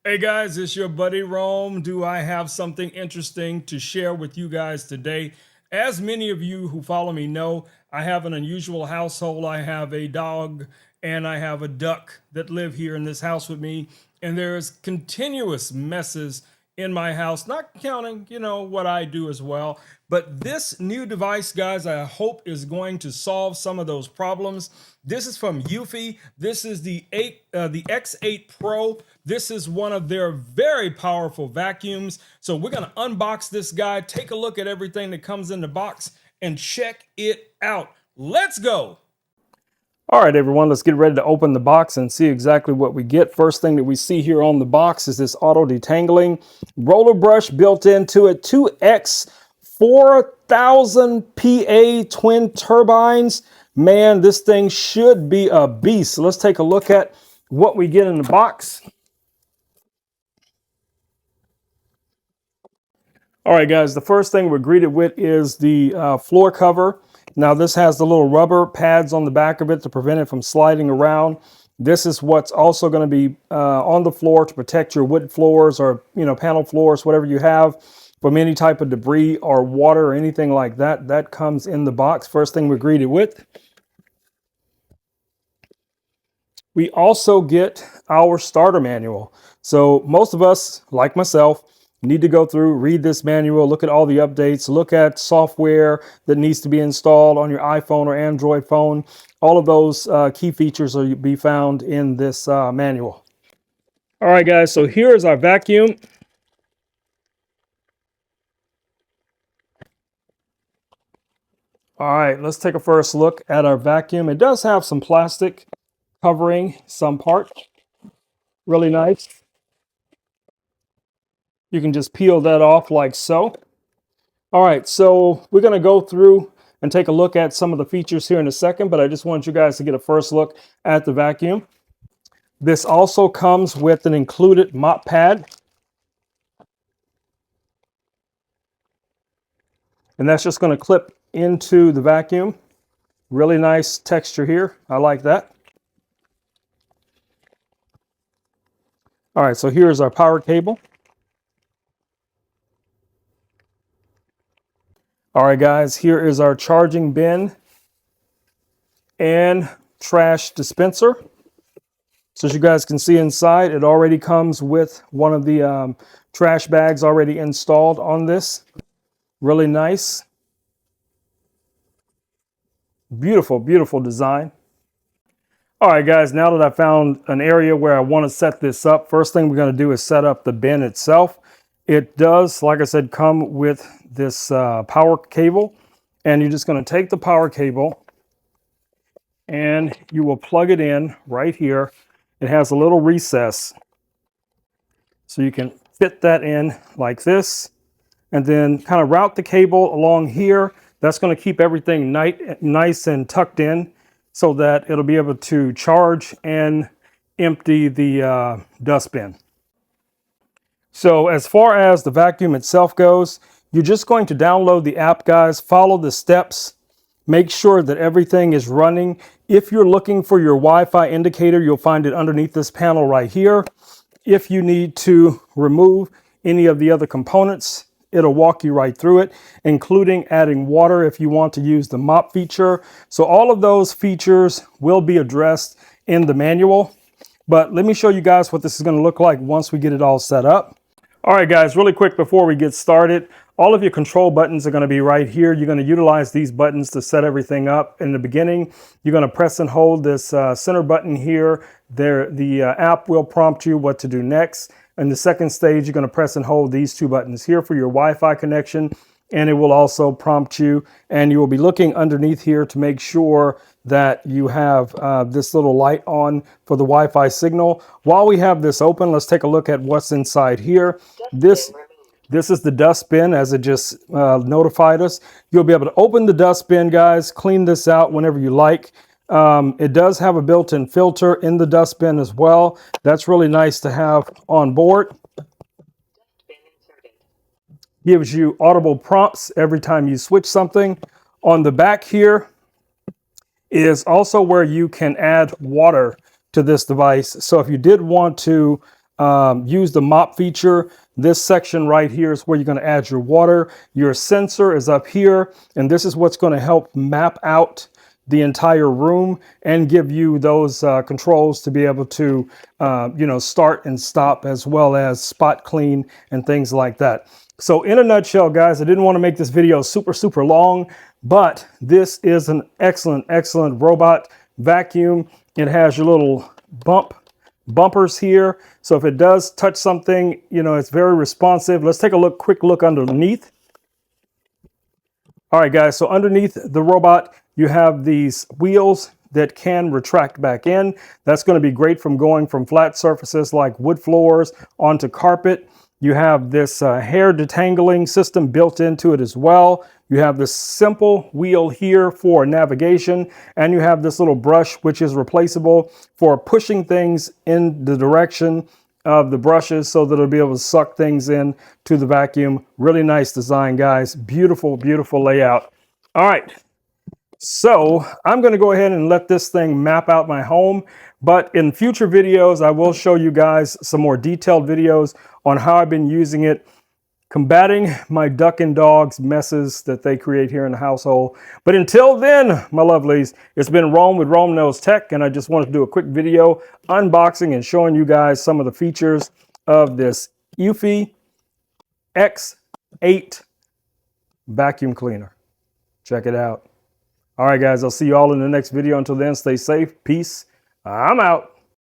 Hey guys, it's your buddy Rome. Do I have something interesting to share with you guys today? As many of you who follow me know, I have an unusual household. I have a dog and I have a duck that live here in this house with me, and there's continuous messes in my house, not counting, what I do as well. But this new device, guys, I hope is going to solve some of those problems. This is from Eufy. This is the X8 Pro. This is one of their very powerful vacuums. So we're gonna unbox this guy, take a look at everything that comes in the box, and check it out. Let's go. All right, everyone, let's get ready to open the box and see exactly what we get. First thing that we see here on the box is this auto detangling roller brush built into it, 2X 4000 PA twin turbines. Man, this thing should be a beast. So let's take a look at what we get in the box. All right, guys, the first thing we're greeted with is the floor cover. Now, this has the little rubber pads on the back of it to prevent it from sliding around. This is what's also going to be on the floor to protect your wood floors or, panel floors, whatever you have, from any type of debris or water or anything like that. That comes in the box. First thing we're greeted with. We also get our starter manual. So most of us, like myself, need to go through, read this manual, look at all the updates, look at software that needs to be installed on your iPhone or Android phone. All of those key features will be found in this manual. All right, guys, so here is our vacuum. All right, let's take a first look at our vacuum. It does have some plastic covering some part. Really nice. You can just peel that off like so. All right, so we're going to go through and take a look at some of the features here in a second, but I just want you guys to get a first look at the vacuum. This also comes with an included mop pad. And that's just going to clip into the vacuum. Really nice texture here. I like that. All right, so here's our power cable. All right, guys, here is our charging bin and trash dispenser. So as you guys can see inside, it already comes with one of the trash bags already installed on this. Really nice. Beautiful, beautiful design. All right, guys, now that I found an area where I want to set this up, first thing we're going to do is set up the bin itself. It does, like I said, come with this power cable, and you're just going to take the power cable and you will plug it in right here. It has a little recess, so you can fit that in like this, and then kind of route the cable along here. That's going to keep everything nice and tucked in so that it'll be able to charge and empty the dustbin. So as far as the vacuum itself goes, you're just going to download the app, guys, follow the steps, make sure that everything is running. If you're looking for your Wi-Fi indicator, you'll find it underneath this panel right here. If you need to remove any of the other components, it'll walk you right through it, including adding water if you want to use the mop feature. So all of those features will be addressed in the manual. But let me show you guys what this is going to look like once we get it all set up. All right, guys, really quick before we get started, all of your control buttons are going to be right here. You're going to utilize these buttons to set everything up. In the beginning, you're going to press and hold this center button here. The app will prompt you what to do next. In the second stage, you're going to press and hold these two buttons here for your Wi-Fi connection, and it will also prompt you, and you will be looking underneath here to make sure that you have this little light on for the Wi-Fi signal. While we have this open, let's take a look at what's inside here. This is the dustbin, as it just notified us. You'll be able to open the dustbin, guys, clean this out whenever you like. It does have a built-in filter in the dustbin as well. That's really nice to have on board. Gives you audible prompts every time you switch something. On the back here is also where you can add water to this device. So if you did want to use the mop feature. This section right here is where you're going to add your water. Your sensor is up here, and this is what's going to help map out the entire room and give you those controls to be able to, start and stop, as well as spot clean and things like that. So in a nutshell, guys, I didn't want to make this video super long, but this is an excellent robot vacuum. It has your little bumpers here. So if it does touch something, it's very responsive. Let's take a quick look underneath. All right, guys, so underneath the robot, you have these wheels that can retract back in. That's going to be great from going from flat surfaces like wood floors onto carpet. You have this hair detangling system built into it as well. You have this simple wheel here for navigation, and you have this little brush which is replaceable for pushing things in the direction of the brushes so that it'll be able to suck things in to the vacuum. Really nice design, guys. Beautiful layout. All right. So I'm going to go ahead and let this thing map out my home, but in future videos, I will show you guys some more detailed videos on how I've been using it, combating my duck and dogs messes that they create here in the household. But until then, my lovelies, it's been Rome with Rome Knows Tech, and I just wanted to do a quick video unboxing and showing you guys some of the features of this Eufy X8 vacuum cleaner. Check it out. All right, guys, I'll see you all in the next video. Until then, stay safe. Peace. I'm out.